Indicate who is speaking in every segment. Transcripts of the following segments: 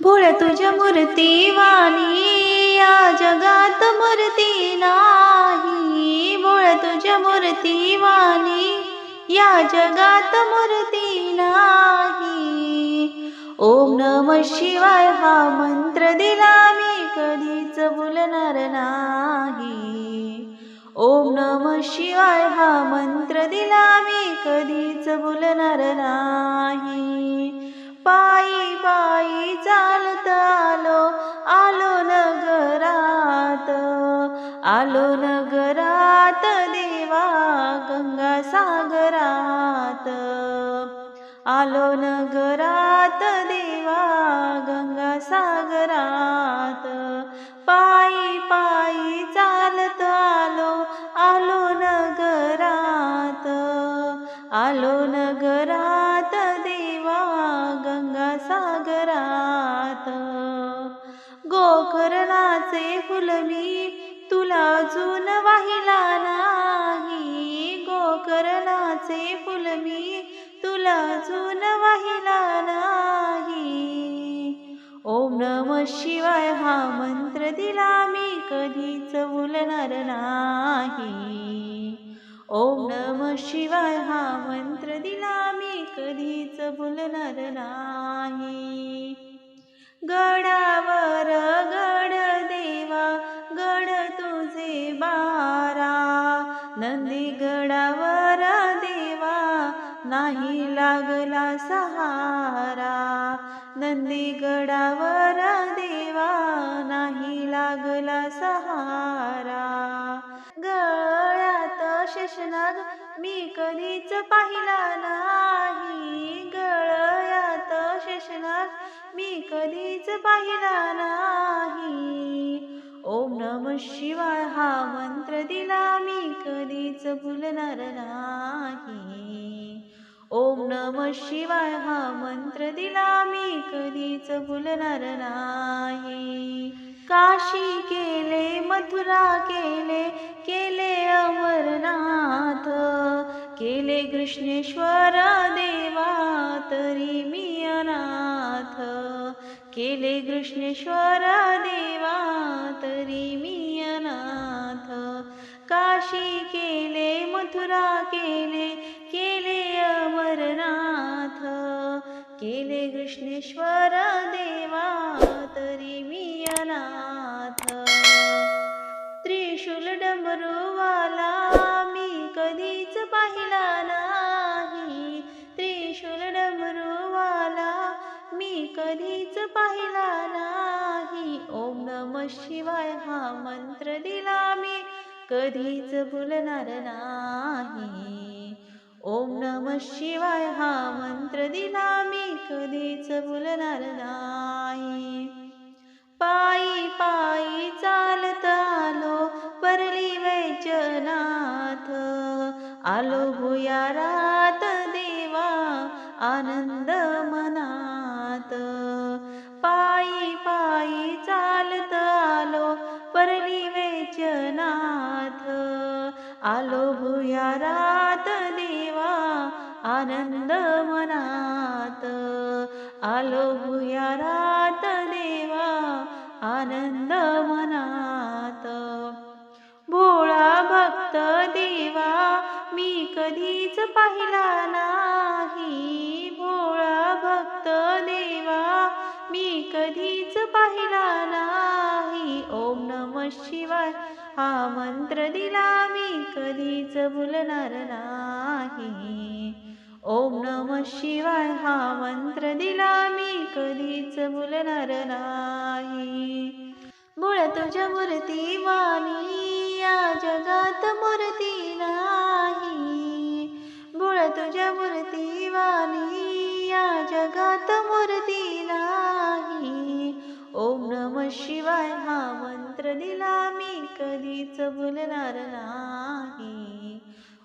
Speaker 1: भोळ तुझ्या मूर्ती वाणी या जगात मूर्ती नाही। भोळ तुझ्या मूर्ती वाणी या जगात मूर्ती नाही। ओम नमः शिवाय हा मंत्र दिला मी कधीच भुलणार नाही। ओम नमः शिवाय हा मंत्र दिला मी कधीच भुलणार नाही। पायी पायी चालत आलो नगरात, आलो नगरात देवा गंगा सागरात। आलो नगरात देवा गंगा सागरात। पायी पायी चालत आलो नगरात, आलो नगरात देवा गंगा सागरात। गोकर्णाचे फुल मी तुला अजून वाहिला नाही। गोकर्णाचे फुल मी तुला अजून वाहिला नाही। ओम नमः शिवाय हा मंत्र दिला मी कधीच भुलणार नाही। ओम नमः शिवाय हा मंत्र दिला मी कधीच भुलणार नाही। गडावर गड देवा गड तुझे बारा, नंदी गडावर देवा नाही लागला सहारा। नंदी गडावर देवा नाही लागला सहारा। गळ्यात शेषनाग मी कधीच पाहिला नाही। गळ्यात शेषनाग मी कधीच पाहिला नाही। ओम नमः शिवाय हा मंत्र दिला मी कधीच भुलणार नाही। ओम नमः शिवाय हा मंत्र दिला मी कधीच भुलणार नाही। काशी केले मथुरा केले, केले अमरनाथ, केले कृष्णेश्वर देवा तरी मी अनाथ। केले कृष्णेश्वर देवा तरी मी अनाथ। काशी केले मथुरा केले, केले अमरनाथ, केले कृष्णेश्वर देवा तरी मी अनाथ। त्रिशूल डमरूवाला मी कधीच पाहिला नाही। त्रिशूल डमरूवाला मी कधीच पाहिला नाही। ओम नमः शिवाय हा मंत्र दिला मी कधीच भुलणार नाही। ओम नमः शिवाय हा मंत्र दिला मी कधीच भुलणार नाही। पायी पायी चालत आलो परली वैजनाथ, आलो भुयारात देवा आनंद मनात। पायी पायी चालत आलो परली वैजनाथ, आलो भुयारात देवा आनंद मनात। आलो भुयारात देवा आनंद मनात। भोळा भक्त देवा मी कधीच पाहिला नाही। भोळा भक्त देवा मी कधीच पाहिला नाही। ओम नमः शिवाय हा मंत्र दिला मी कधीच भुलणार नाही। ओम नमः शिवाय हा मंत्र दिला मी कधीच भुलणार नाही। भोळ तुझ्या मूर्ती वाणी या जगात मूर्ती नाही। भोळ तुझ्या मूर्ती वाणी या जगात मूर्ती नाही। ओम नमः शिवाय हा मंत्र दिला मी कधीच भुलणार नाही।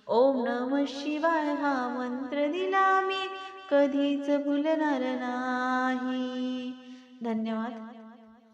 Speaker 1: ओम नमः शिवाय हा मंत्र दिला मी कधीच भुलणार नाही। धन्यवाद।